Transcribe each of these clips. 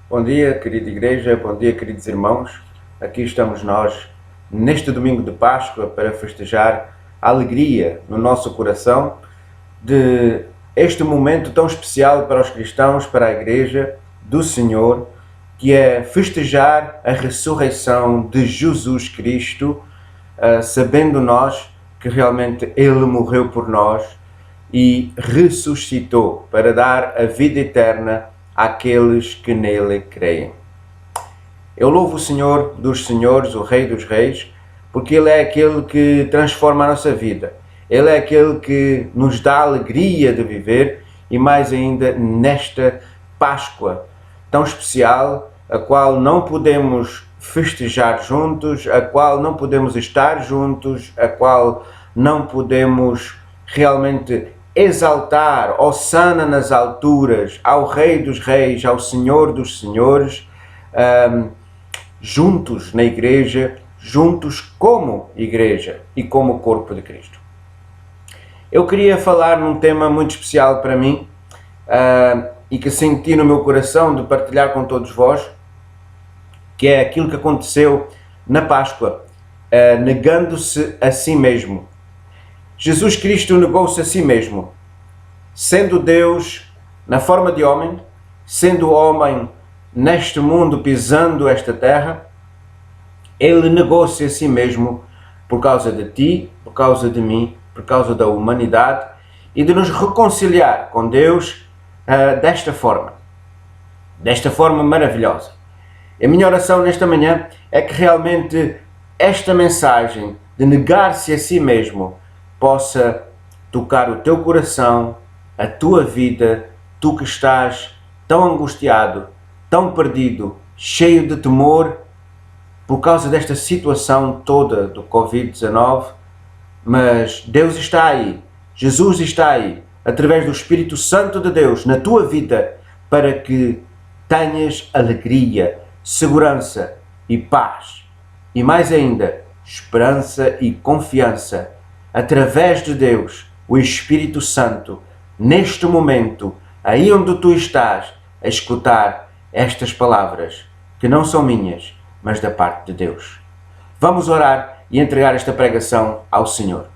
Bom dia, querida igreja, bom dia, queridos irmãos. Aqui estamos nós, neste domingo de Páscoa, para festejar a alegria no nosso coração de este momento tão especial para os cristãos, para a igreja do Senhor, que é festejar a ressurreição de Jesus Cristo, sabendo nós que realmente Ele morreu por nós e ressuscitou para dar a vida eterna àqueles que nele creem. Eu louvo o Senhor dos Senhores, o Rei dos Reis, porque Ele é aquele que transforma a nossa vida. Ele é aquele que nos dá a alegria de viver e mais ainda nesta Páscoa tão especial, a qual não podemos festejar juntos, a qual não podemos estar juntos, a qual não podemos realmente exaltar, hosanna nas alturas, ao Rei dos Reis, ao Senhor dos Senhores, juntos na igreja, juntos como igreja e como corpo de Cristo. Eu queria falar num tema muito especial para mim e que senti no meu coração de partilhar com todos vós, que é aquilo que aconteceu na Páscoa, negando-se a si mesmo. Jesus Cristo negou-se a si mesmo, sendo Deus na forma de homem, sendo homem neste mundo, pisando esta terra. Ele negou-se a si mesmo por causa de ti, por causa de mim, por causa da humanidade e de nos reconciliar com Deus desta forma maravilhosa. A minha oração nesta manhã é que realmente esta mensagem de negar-se a si mesmo possa tocar o teu coração, a tua vida, tu que estás tão angustiado, tão perdido, cheio de temor por causa desta situação toda do Covid-19, mas Deus está aí, Jesus está aí, através do Espírito Santo de Deus na tua vida, para que tenhas alegria, segurança e paz, e mais ainda, esperança e confiança, através de Deus, o Espírito Santo, neste momento, aí onde tu estás, a escutar estas palavras, que não são minhas, mas da parte de Deus. Vamos orar e entregar esta pregação ao Senhor.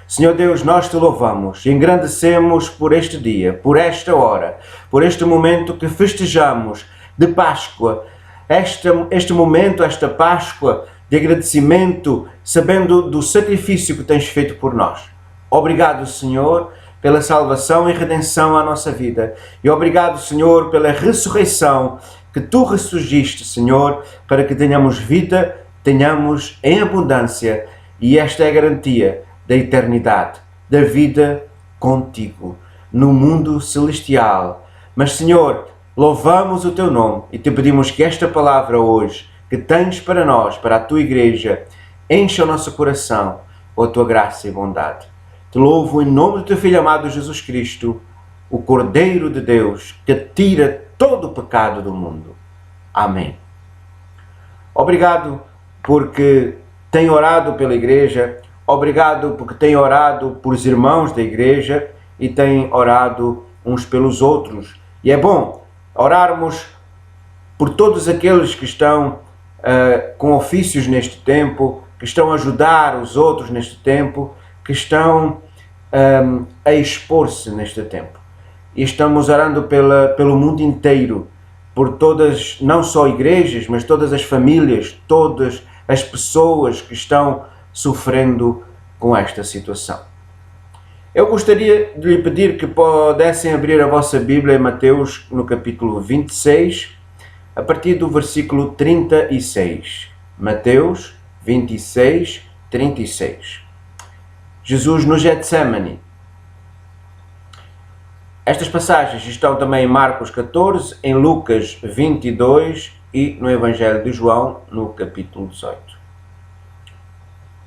Senhor Deus, nós te louvamos e engrandecemos por este dia, por esta hora, por este momento que festejamos de Páscoa, este momento, esta Páscoa de agradecimento, sabendo do sacrifício que tens feito por nós. Obrigado, Senhor, pela salvação e redenção à nossa vida. E obrigado, Senhor, pela ressurreição que tu ressurgiste, Senhor, para que tenhamos vida, tenhamos em abundância. E esta é a garantia da eternidade, da vida contigo, no mundo celestial. Mas, Senhor, louvamos o teu nome e te pedimos que esta palavra hoje, que tens para nós, para a tua igreja, encha o nosso coração com a tua graça e bondade. Te louvo em nome do teu Filho amado Jesus Cristo, o Cordeiro de Deus, que tira todo o pecado do mundo. Amém. Obrigado porque tem orado pela igreja, obrigado porque tem orado por os irmãos da igreja e tem orado uns pelos outros. E é bom orarmos por todos aqueles que estão com ofícios neste tempo, que estão a ajudar os outros neste tempo, que estão a expor-se neste tempo. E estamos orando pelo mundo inteiro, por todas, não só igrejas, mas todas as famílias, todas as pessoas que estão sofrendo com esta situação. Eu gostaria de lhe pedir que pudessem abrir a vossa Bíblia em Mateus, no capítulo 26, a partir do versículo 36. Mateus 26, 36. Jesus no Getsemane. Estas passagens estão também em Marcos 14, em Lucas 22 e no Evangelho de João, no capítulo 18.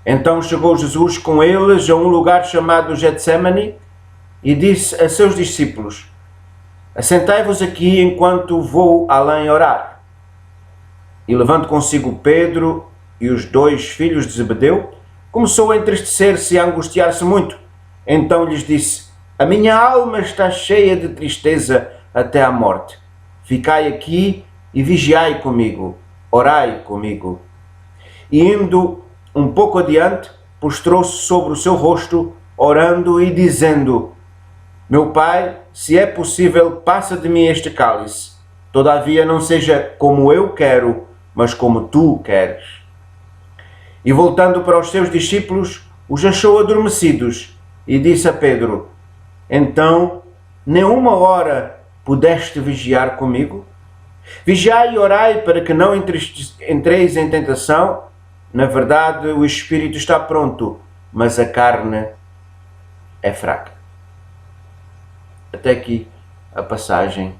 Então chegou Jesus com eles a um lugar chamado Getsemane e disse a seus discípulos: assentai-vos aqui enquanto vou além orar. E levando consigo Pedro e os 2 filhos de Zebedeu, começou a entristecer-se e a angustiar-se muito. Então lhes disse: a minha alma está cheia de tristeza até à morte. Ficai aqui e vigiai comigo, orai comigo. E indo um pouco adiante, prostrou-se sobre o seu rosto, orando e dizendo: Meu Pai, se é possível, passa de mim este cálice. Todavia não seja como eu quero, mas como tu queres. E voltando para os seus discípulos, os achou adormecidos e disse a Pedro: Então, nem uma hora pudeste vigiar comigo? Vigiai e orai para que não entreis em tentação. Na verdade, o espírito está pronto, mas a carne é fraca. Até aqui a passagem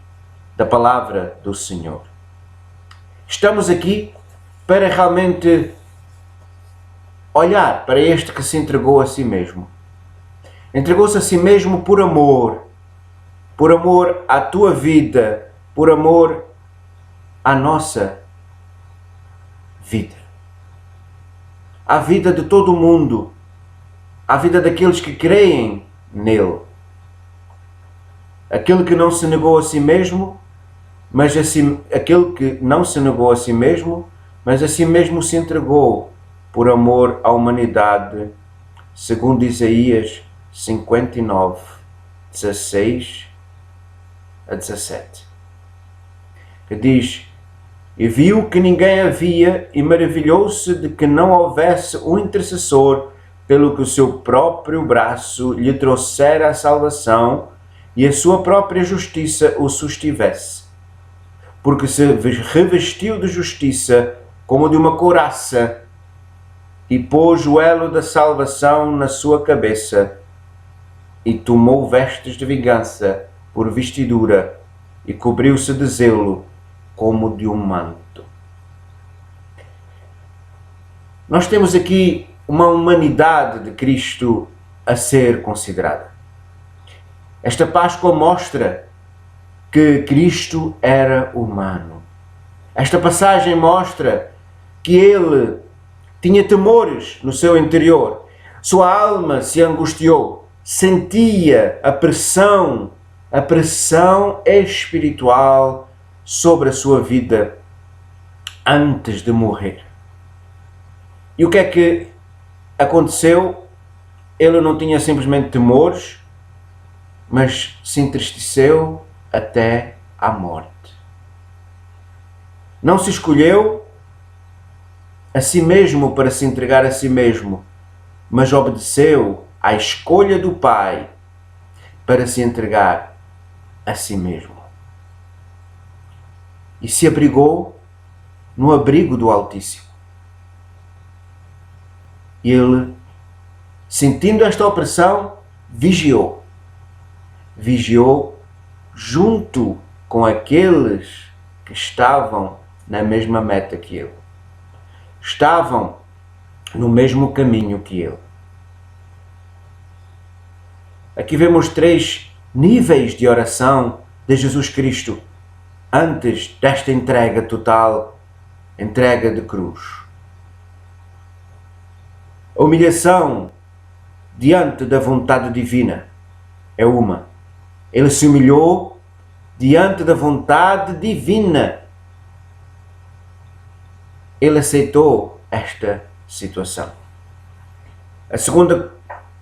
da palavra do Senhor. Estamos aqui para realmente olhar para este que se entregou a si mesmo. Entregou-se a si mesmo por amor à tua vida, por amor à nossa vida. À vida de todo o mundo, à vida daqueles que creem nele. Aquele que não se negou a si mesmo, aquele que não se negou a si mesmo, mas a si mesmo se entregou por amor à humanidade, segundo Isaías 59, 16 a 17. Que diz: E viu que ninguém havia e maravilhou-se de que não houvesse um intercessor, pelo que o seu próprio braço lhe trouxera a salvação e a sua própria justiça o sustivesse. Porque se revestiu de justiça como de uma couraça e pôs o elo da salvação na sua cabeça e tomou vestes de vingança por vestidura e cobriu-se de zelo como de um manto. Nós temos aqui uma humanidade de Cristo a ser considerada. Esta Páscoa mostra que Cristo era humano. Esta passagem mostra que ele tinha temores no seu interior. Sua alma se angustiou, sentia a pressão espiritual sobre a sua vida antes de morrer. E o que é que aconteceu? Ele não tinha simplesmente temores, mas se entristeceu até à morte. Não se escolheu a si mesmo para se entregar a si mesmo, mas obedeceu à escolha do Pai para se entregar a si mesmo. E se abrigou no abrigo do Altíssimo. Ele, sentindo esta opressão, vigiou. Vigiou junto com aqueles que estavam na mesma meta que ele. Estavam no mesmo caminho que ele. Aqui vemos 3 níveis de oração de Jesus Cristo antes desta entrega total, entrega de cruz. A humilhação diante da vontade divina é uma. Ele se humilhou diante da vontade divina. Ele aceitou esta situação. A segunda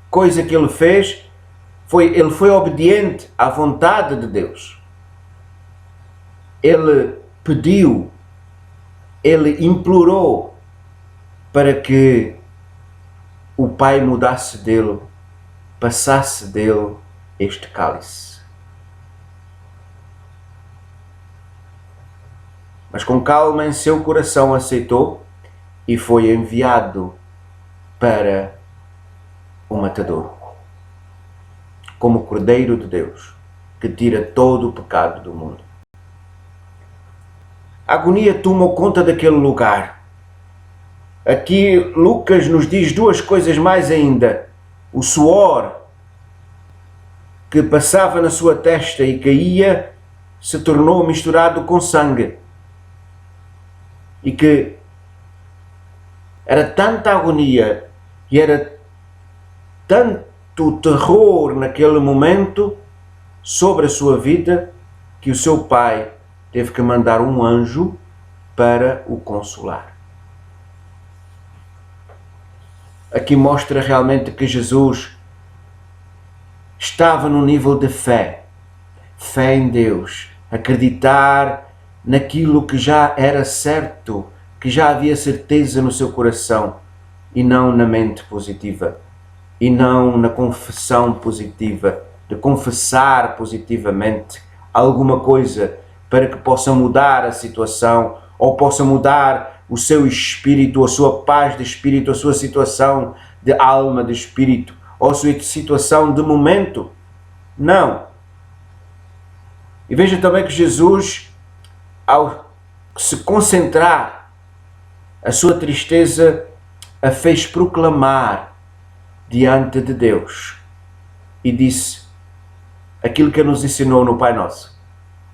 coisa que ele fez ele foi obediente à vontade de Deus. Ele pediu, ele implorou para que o Pai mudasse dele, passasse dele este cálice. Mas com calma em seu coração aceitou e foi enviado para o matador, como Cordeiro de Deus, que tira todo o pecado do mundo. A agonia tomou conta daquele lugar. Aqui Lucas nos diz 2 coisas mais ainda. O suor que passava na sua testa e caía se tornou misturado com sangue. E que era tanta agonia e era tanto terror naquele momento sobre a sua vida que o seu pai teve que mandar um anjo para o consolar. Aqui mostra realmente que Jesus estava no nível de fé. Fé em Deus. Acreditar naquilo que já era certo, que já havia certeza no seu coração, e não na mente positiva, e não na confissão positiva, de confessar positivamente alguma coisa para que possa mudar a situação, ou possa mudar o seu espírito, a sua paz de espírito, a sua situação de alma, de espírito, ou a sua situação de momento. Não. E veja também que Jesus, ao se concentrar, a sua tristeza a fez proclamar diante de Deus e disse aquilo que nos ensinou no Pai Nosso: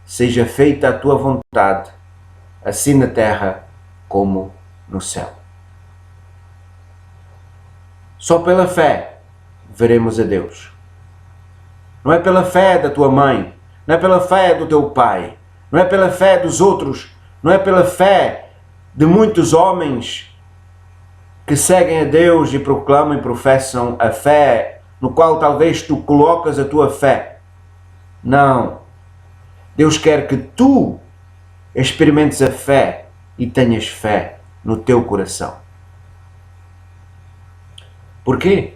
seja feita a tua vontade, assim na terra como no céu. Só pela fé veremos a Deus. Não é pela fé da tua mãe, não é pela fé do teu pai, não é pela fé dos outros, não é pela fé de muitos homens que seguem a Deus e proclamam e professam a fé, no qual talvez tu colocas a tua fé. Não. Deus quer que tu experimentes a fé e tenhas fé no teu coração. Por quê?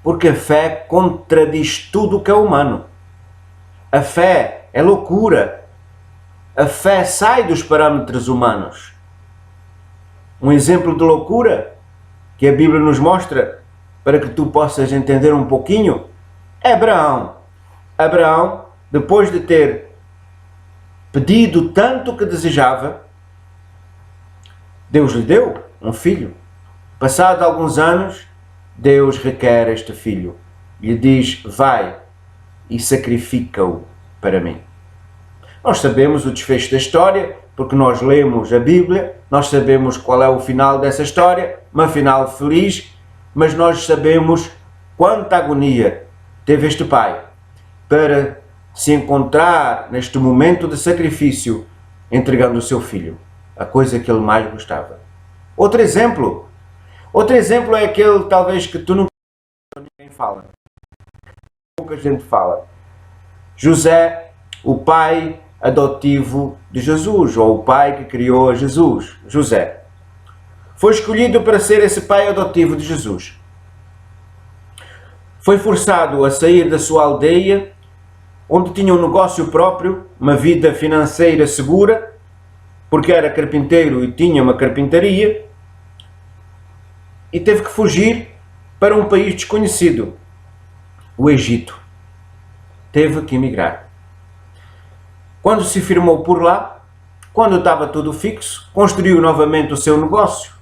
Porque a fé contradiz tudo o que é humano. A fé é loucura. A fé sai dos parâmetros humanos. Um exemplo de loucura que a Bíblia nos mostra, para que tu possas entender um pouquinho, é Abraão. Abraão, depois de ter pedido tanto que desejava, Deus lhe deu um filho. Passado alguns anos, Deus requer este filho. Lhe diz: vai e sacrifica-o para mim. Nós sabemos o desfecho da história, porque nós lemos a Bíblia, nós sabemos qual é o final dessa história, uma final feliz, mas nós sabemos quanta agonia teve este pai para se encontrar neste momento de sacrifício, entregando o seu filho, a coisa que ele mais gostava. Outro exemplo é aquele talvez que tu nunca ninguém fala, pouca gente fala. José, o pai adotivo de Jesus, ou o pai que criou a Jesus, José, foi escolhido para ser esse pai adotivo de Jesus. Foi forçado a sair da sua aldeia, onde tinha um negócio próprio, uma vida financeira segura, porque era carpinteiro e tinha uma carpintaria, e teve que fugir para um país desconhecido, o Egito. Teve que emigrar. Quando se firmou por lá, quando estava tudo fixo, construiu novamente o seu negócio,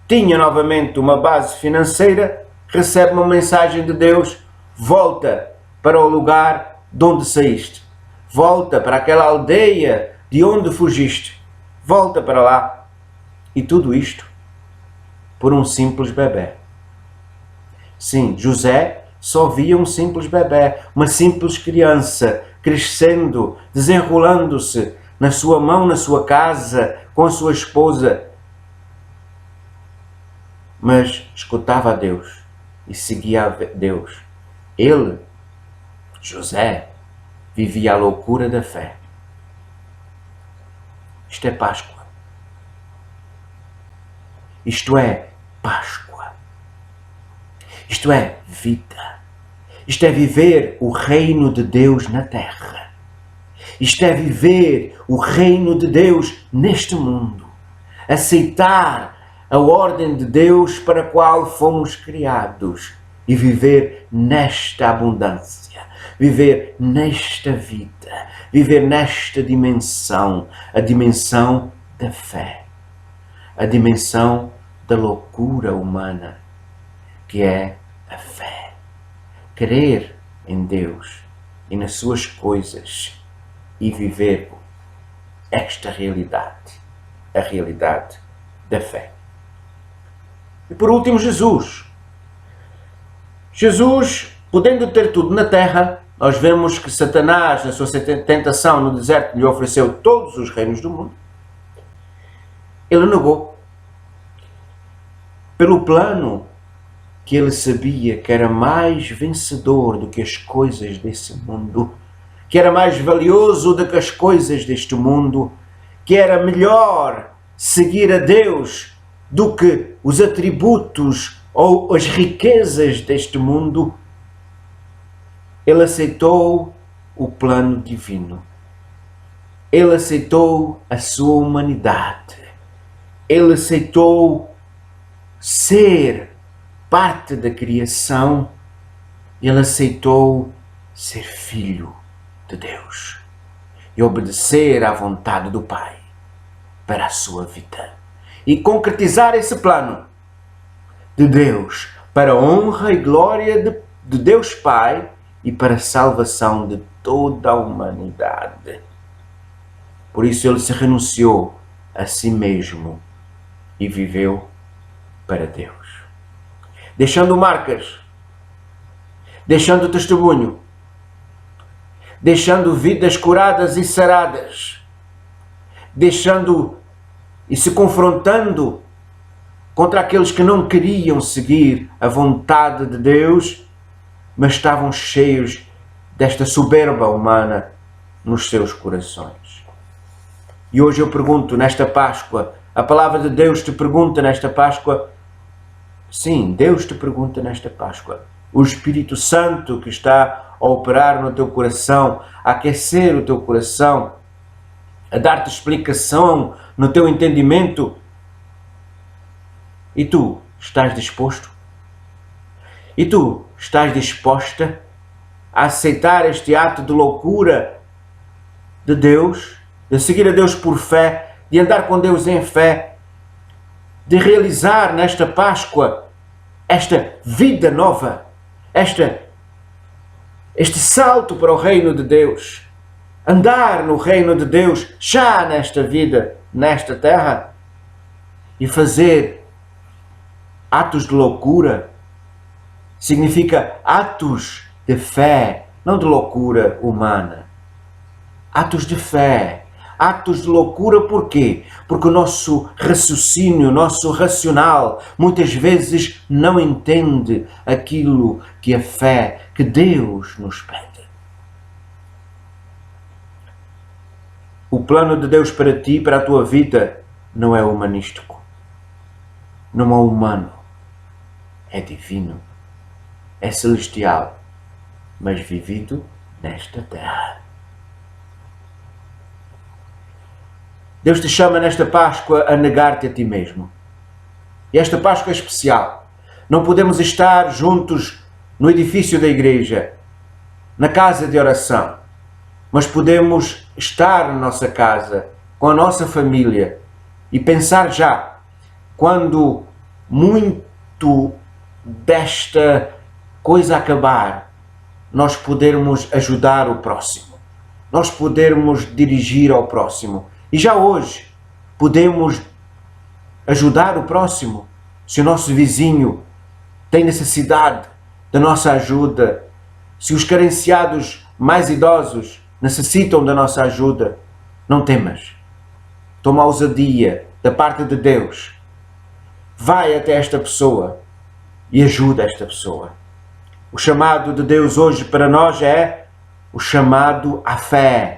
tinha novamente uma base financeira, recebe uma mensagem de Deus: volta para o lugar de onde saíste, volta para aquela aldeia de onde fugiste, volta para lá. E tudo isto por um simples bebé. Sim, José só via um simples bebé, uma simples criança, crescendo, desenrolando-se na sua mão, na sua casa, com a sua esposa. Mas escutava a Deus e seguia a Deus. Ele, José, vivia a loucura da fé. Isto é Páscoa. Isto é Páscoa. Isto é vida. Isto é viver o reino de Deus na terra. Isto é viver o reino de Deus neste mundo. Aceitar a ordem de Deus para a qual fomos criados e viver nesta abundância, viver nesta vida, viver nesta dimensão, a dimensão da fé, a dimensão da loucura humana, que é a fé. Crer em Deus e nas suas coisas e viver esta realidade, a realidade da fé. E por último, Jesus. Jesus, podendo ter tudo na terra, nós vemos que Satanás, na sua tentação no deserto, lhe ofereceu todos os reinos do mundo. Ele negou. Pelo plano que ele sabia que era mais vencedor do que as coisas desse mundo, que era mais valioso do que as coisas deste mundo, que era melhor seguir a Deus do que os atributos ou as riquezas deste mundo, ele aceitou o plano divino. Ele aceitou a sua humanidade. Ele aceitou ser parte da criação. Ele aceitou ser filho de Deus e obedecer à vontade do Pai para a sua vida e concretizar esse plano de Deus para a honra e glória de Deus Pai e para a salvação de toda a humanidade. Por isso ele se renunciou a si mesmo e viveu para Deus, deixando marcas, deixando testemunho, deixando vidas curadas e saradas, deixando e se confrontando contra aqueles que não queriam seguir a vontade de Deus, mas estavam cheios desta soberba humana nos seus corações. E hoje eu pergunto, nesta Páscoa, a palavra de Deus te pergunta nesta Páscoa, sim, Deus te pergunta nesta Páscoa, o Espírito Santo que está a operar no teu coração, a aquecer o teu coração, a dar-te explicação no teu entendimento. E tu estás disposto? E tu estás disposta a aceitar este ato de loucura de Deus, de seguir a Deus por fé, de andar com Deus em fé, de realizar nesta Páscoa esta vida nova, este salto para o reino de Deus, andar no reino de Deus já nesta vida, nesta terra, e fazer atos de loucura significa atos de fé, não de loucura humana. Atos de fé, atos de loucura, por quê? Porque o nosso raciocínio, o nosso racional, muitas vezes não entende aquilo que a fé, que Deus nos pede. O plano de Deus para ti, para a tua vida, não é humanístico, não é humano, é divino, é celestial, mas vivido nesta terra. Deus te chama nesta Páscoa a negar-te a ti mesmo. E esta Páscoa é especial. Não podemos estar juntos no edifício da igreja, na casa de oração, mas podemos estar na nossa casa, com a nossa família e pensar já, quando muito desta coisa acabar, nós podermos ajudar o próximo, nós podermos dirigir ao próximo. E já hoje podemos ajudar o próximo. Se o nosso vizinho tem necessidade da nossa ajuda, se os carenciados mais idosos necessitam da nossa ajuda, não temas. Toma a ousadia da parte de Deus. Vai até esta pessoa e ajuda esta pessoa. O chamado de Deus hoje para nós é o chamado à fé.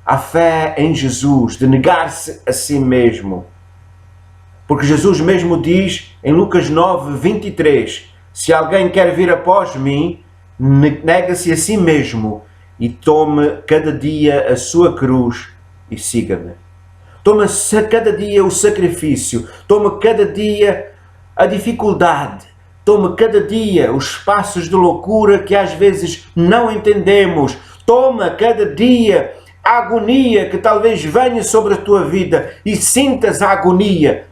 A fé em Jesus, de negar-se a si mesmo. Porque Jesus mesmo diz em Lucas 9, 23, se alguém quer vir após mim, nega-se a si mesmo e tome cada dia a sua cruz e siga-me. Tome cada dia o sacrifício, tome cada dia a dificuldade, tome cada dia os passos de loucura que às vezes não entendemos, toma cada dia a agonia que talvez venha sobre a tua vida e sintas a agonia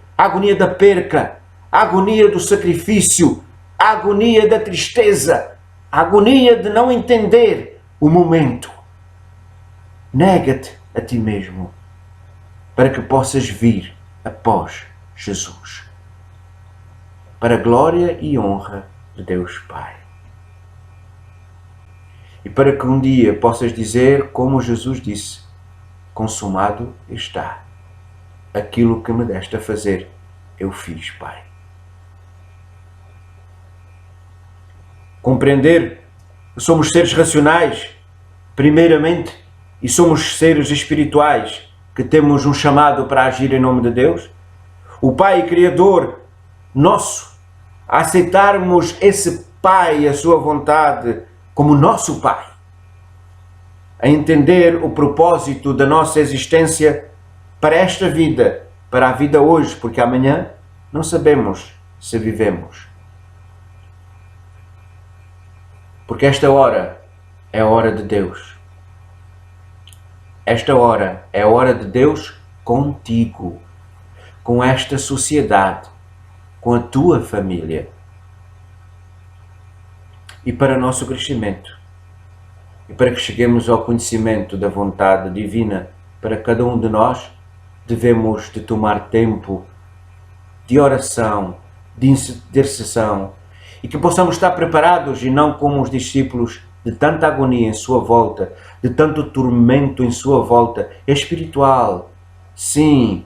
da perca, a agonia do sacrifício, a agonia da tristeza, a agonia de não entender o momento. Nega-te a ti mesmo para que possas vir após Jesus, para a glória e honra de Deus Pai. e para que um dia possas dizer, como Jesus disse: consumado está. Aquilo que me deste a fazer, eu fiz, Pai. Compreender que somos seres racionais, primeiramente, e somos seres espirituais, que temos um chamado para agir em nome de Deus. O Pai Criador nosso, a aceitarmos esse Pai, a sua vontade, como nosso Pai. A entender o propósito da nossa existência para esta vida, para a vida hoje, porque amanhã não sabemos se vivemos. Porque esta hora é a hora de Deus. Esta hora é a hora de Deus contigo, com esta sociedade, com a tua família. E para nosso crescimento. E para que cheguemos ao conhecimento da vontade divina, para cada um de nós, devemos de tomar tempo de oração, de intercessão, e que possamos estar preparados e não como os discípulos de tanta agonia em sua volta, de tanto tormento em sua volta. É espiritual, sim,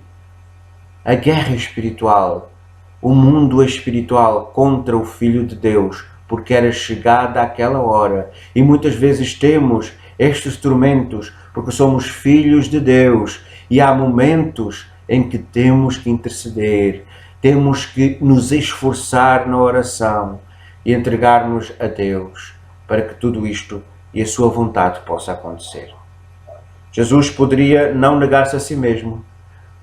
a guerra espiritual, o mundo espiritual contra o Filho de Deus, porque era chegada aquela hora. E muitas vezes temos estes tormentos porque somos filhos de Deus e há momentos em que temos que interceder, temos que nos esforçar na oração e entregar-nos a Deus para que tudo isto e a sua vontade possa acontecer. Jesus poderia não negar-se a si mesmo.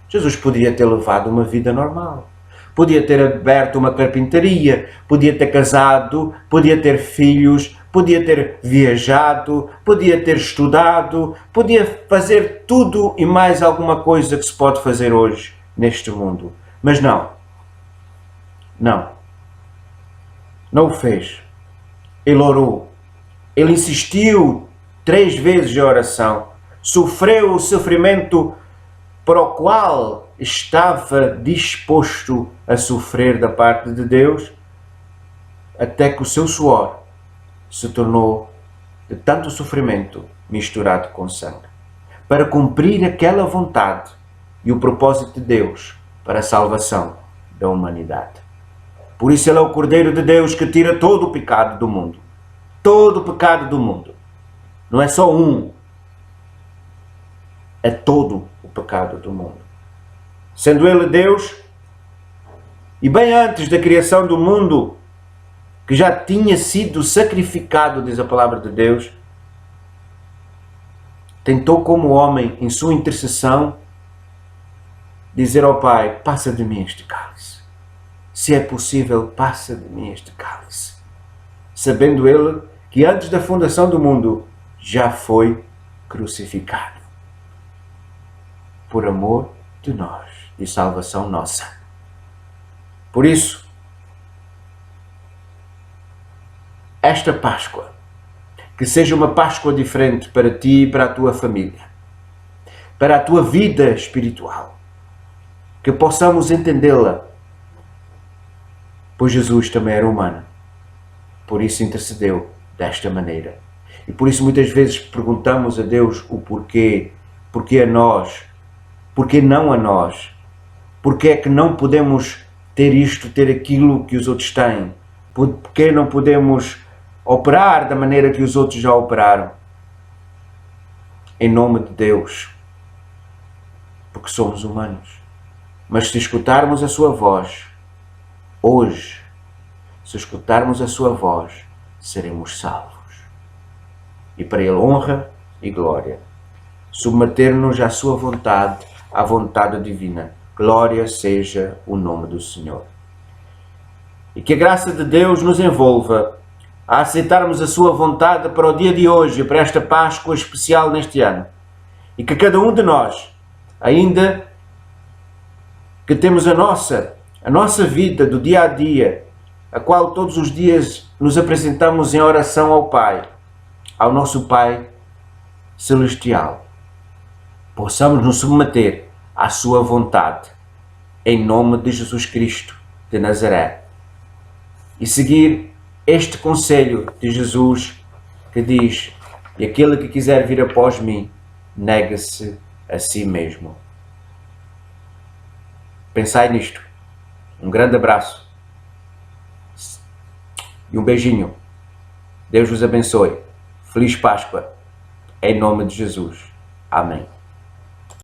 Jesus podia ter levado uma vida normal. Podia ter aberto uma carpintaria, podia ter casado, podia ter filhos, podia ter viajado, podia ter estudado, podia fazer tudo e mais alguma coisa que se pode fazer hoje neste mundo. Mas não. Não. Não o fez. Ele orou. Ele insistiu 3 vezes em oração. Sofreu o sofrimento para o qual estava disposto a sofrer da parte de Deus, até que o seu suor se tornou de tanto sofrimento misturado com sangue, para cumprir aquela vontade e o propósito de Deus para a salvação da humanidade. Por isso ele é o Cordeiro de Deus que tira todo o pecado do mundo. Todo o pecado do mundo. Não é só um. É todo o pecado do mundo. Sendo ele Deus, e bem antes da criação do mundo, que já tinha sido sacrificado, diz a palavra de Deus, tentou como homem, em sua intercessão, dizer ao Pai: passa de mim este cálice. Se é possível, passa de mim este cálice. Sabendo ele que antes da fundação do mundo já foi crucificado. Por amor de nós e salvação nossa. Por isso, esta Páscoa, que seja uma Páscoa diferente para ti e para a tua família, para a tua vida espiritual, que possamos entendê-la, pois Jesus também era humano, por isso intercedeu desta maneira. E por isso muitas vezes perguntamos a Deus o porquê, porquê a nós, porquê não a nós, porquê é que não podemos ter isto, ter aquilo que os outros têm, porquê não podemos operar da maneira que os outros já operaram. Em nome de Deus, porque somos humanos. Mas se escutarmos a sua voz, hoje, se escutarmos a sua voz, seremos salvos. E para ele honra e glória. Submeter-nos à sua vontade, à vontade divina. Glória seja o nome do Senhor. E que a graça de Deus nos envolva a aceitarmos a sua vontade para o dia de hoje, para esta Páscoa especial neste ano. E que cada um de nós, ainda que temos a nossa vida do dia a dia, a qual todos os dias nos apresentamos em oração ao Pai, ao nosso Pai Celestial, possamos nos submeter à sua vontade, em nome de Jesus Cristo de Nazaré, e seguir este conselho de Jesus que diz: E aquele que quiser vir após mim, negue-se a si mesmo. Pensai nisto. Um grande abraço. E um beijinho. Deus vos abençoe. Feliz Páscoa. Em nome de Jesus. Amém.